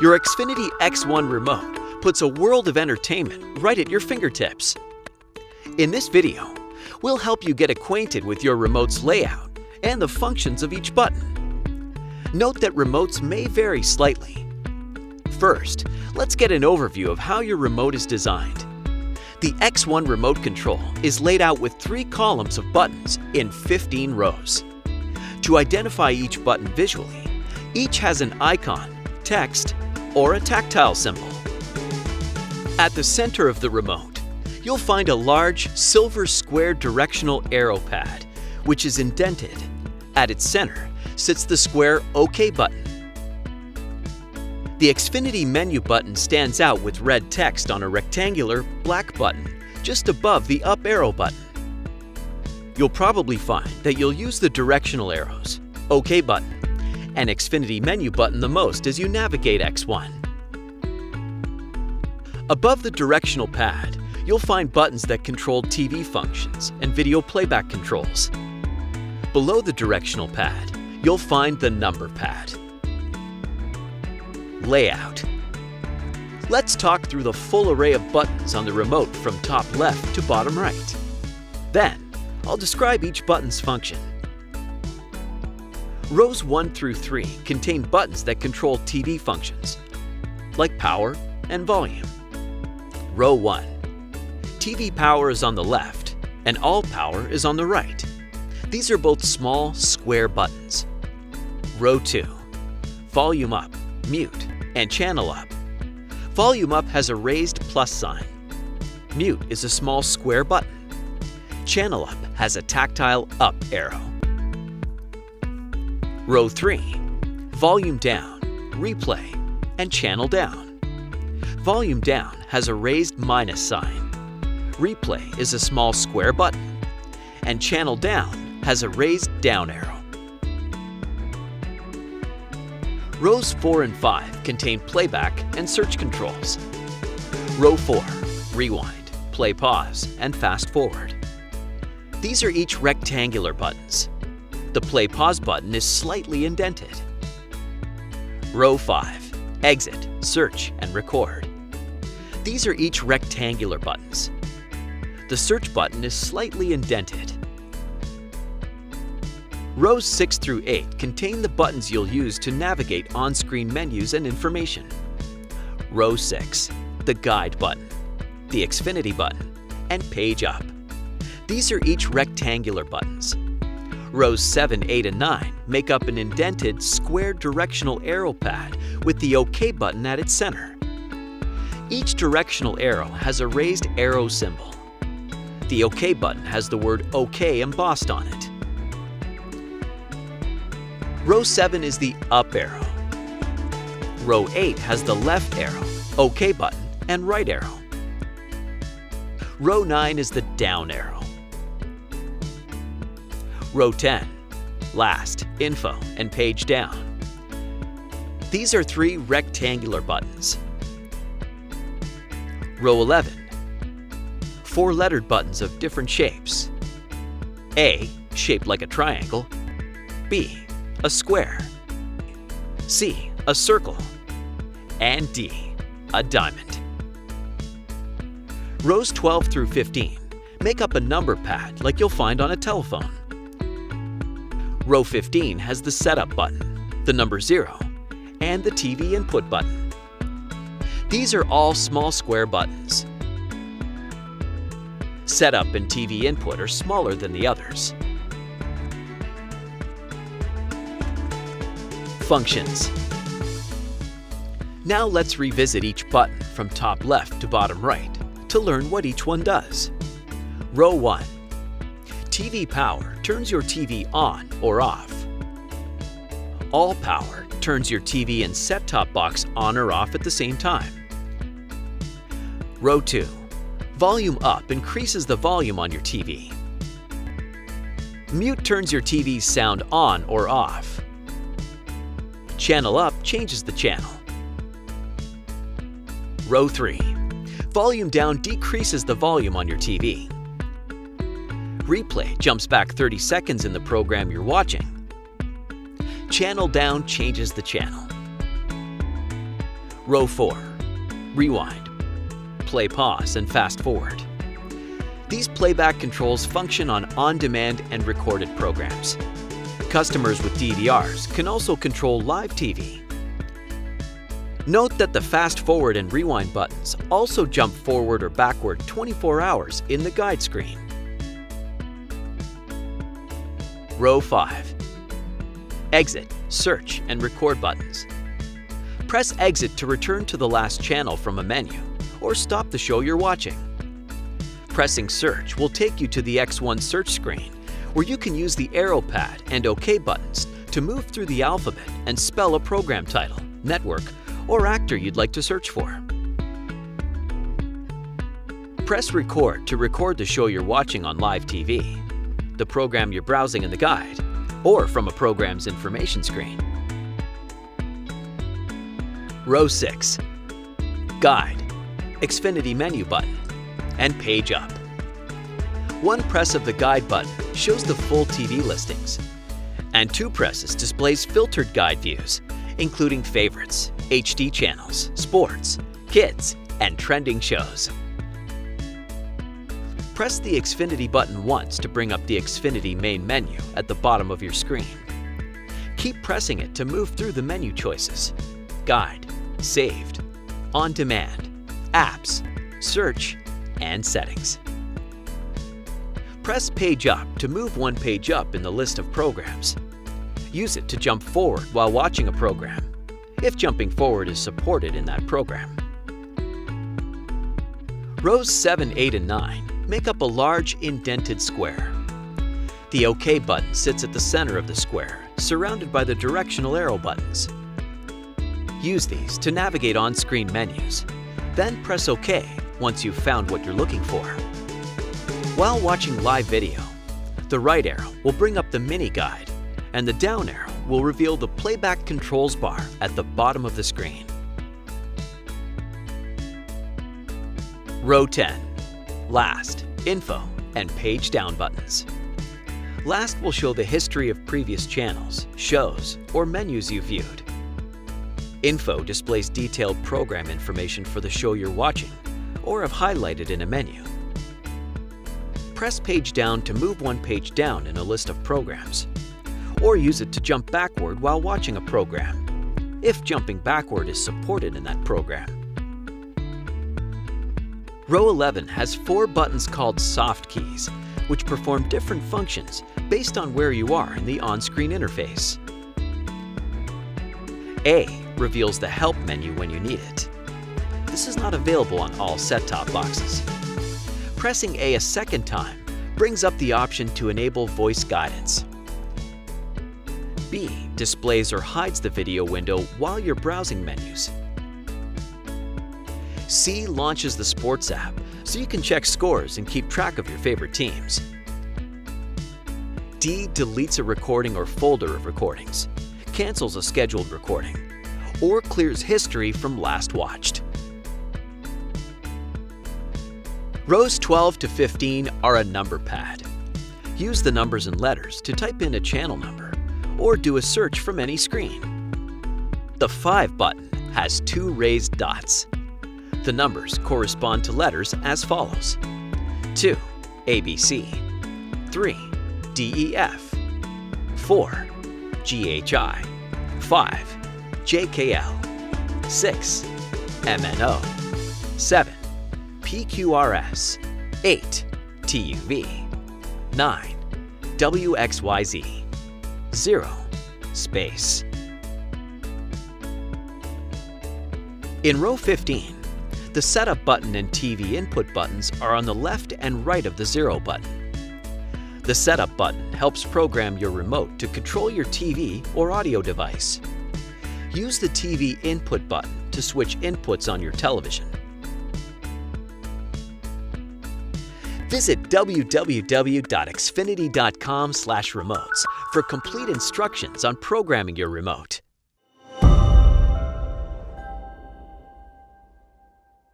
Your Xfinity X1 remote puts a world of entertainment right at your fingertips. In this video, we'll help you get acquainted with your remote's layout and the functions of each button. Note that remotes may vary slightly. First, let's get an overview of how your remote is designed. The X1 remote control is laid out with 3 columns of buttons in 15 rows. To identify each button visually, each has an icon, text, or a tactile symbol. At the center of the remote, you'll find a large silver square directional arrow pad, which is indented. At its center sits the square OK button. The Xfinity menu button stands out with red text on a rectangular black button just above the up arrow button. You'll probably find that you'll use the directional arrows, OK button, and Xfinity menu button the most as you navigate X1. Above the directional pad, you'll find buttons that control TV functions and video playback controls. Below the directional pad, you'll find the number pad. Layout. Let's talk through the full array of buttons on the remote from top left to bottom right. Then, I'll describe each button's function. Rows 1 through 3 contain buttons that control TV functions, like power and volume. Row 1. TV power is on the left, and all power is on the right. These are both small, square buttons. Row 2. Volume up, mute, and channel up. Volume up has a raised plus sign. Mute is a small square button. Channel up has a tactile up arrow. Row 3. Volume down, replay, and channel down. Volume down has a raised minus sign. Replay is a small square button. And channel down has a raised down arrow. Rows 4 and 5 contain playback and search controls. Row 4. Rewind, play pause, and fast forward. These are each rectangular buttons. The play pause button is slightly indented. Row 5. Exit, search, and record. These are each rectangular buttons. The search button is slightly indented. Rows 6 through 8 contain the buttons you'll use to navigate on-screen menus and information. Row 6. The guide button, the Xfinity button, and page up. These are each rectangular buttons. Rows 7, 8, and 9 make up an indented square directional arrow pad with the OK button at its center. Each directional arrow has a raised arrow symbol. The OK button has the word OK embossed on it. Row 7 is the up arrow. Row 8 has the left arrow, OK button, and right arrow. Row 9 is the down arrow. Row 10, last, info, and page down. These are 3 rectangular buttons. Row 11, 4 lettered buttons of different shapes. A, shaped like a triangle. B, a square. C, a circle. And D, a diamond. Rows 12 through 15 make up a number pad like you'll find on a telephone. Row 15 has the setup button, the number 0, and the TV input button. These are all small square buttons. Setup and TV input are smaller than the others. Functions. Now let's revisit each button from top left to bottom right to learn what each one does. Row 1. TV power turns your TV on or off. All power turns your TV and set-top box on or off at the same time. Row 2. Volume up increases the volume on your TV. Mute turns your TV's sound on or off. Channel up changes the channel. Row 3. Volume down decreases the volume on your TV. Replay jumps back 30 seconds in the program you're watching. Channel down changes the channel. Row 4. Rewind, play pause, and fast forward. These playback controls function on on-demand and recorded programs. Customers with DVRs can also control live TV. Note that the fast forward and rewind buttons also jump forward or backward 24 hours in the guide screen. Row 5. Exit, search, and record buttons. Press exit to return to the last channel from a menu or stop the show you're watching. Pressing search will take you to the X1 search screen, where you can use the arrow pad and OK buttons to move through the alphabet and spell a program title, network, or actor you'd like to search for. Press record to record the show you're watching on live TV, the program you're browsing in the guide, or from a program's information screen. Row 6. Guide, Xfinity menu button, and page up. One press of the guide button shows the full TV listings, and 2 presses displays filtered guide views, including favorites, HD channels, sports, kids, and trending shows. Press the Xfinity button once to bring up the Xfinity main menu at the bottom of your screen. Keep pressing it to move through the menu choices: Guide, Saved, On Demand, Apps, Search, and Settings. Press Page Up to move one page up in the list of programs. Use it to jump forward while watching a program, if jumping forward is supported in that program. Rows 7, 8, and 9 make up a large indented square. The OK button sits at the center of the square, surrounded by the directional arrow buttons. Use these to navigate on-screen menus, then press OK once you've found what you're looking for. While watching live video, the right arrow will bring up the mini guide, and the down arrow will reveal the playback controls bar at the bottom of the screen. Row 10. Last, Info, and Page Down buttons. Last will show the history of previous channels, shows, or menus you viewed. Info displays detailed program information for the show you're watching, or if highlighted in a menu. Press Page Down to move one page down in a list of programs, or use it to jump backward while watching a program, if jumping backward is supported in that program. Row 11 has 4 buttons called soft keys, which perform different functions based on where you are in the on-screen interface. A reveals the Help menu when you need it. This is not available on all set-top boxes. Pressing A second time brings up the option to enable voice guidance. B displays or hides the video window while you're browsing menus. C launches the Sports app, so you can check scores and keep track of your favorite teams. D deletes a recording or folder of recordings, cancels a scheduled recording, or clears history from last watched. Rows 12 to 15 are a number pad. Use the numbers and letters to type in a channel number, or do a search from any screen. The 5 button has 2 raised dots. The numbers correspond to letters as follows: 2, ABC, 3, DEF, 4, GHI, 5, JKL, 6, MNO, 7, PQRS, 8, TUV, 9, WXYZ, 0, space. In row 15, the Setup button and TV input buttons are on the left and right of the 0 button. The Setup button helps program your remote to control your TV or audio device. Use the TV input button to switch inputs on your television. Visit www.xfinity.com/remotes for complete instructions on programming your remote.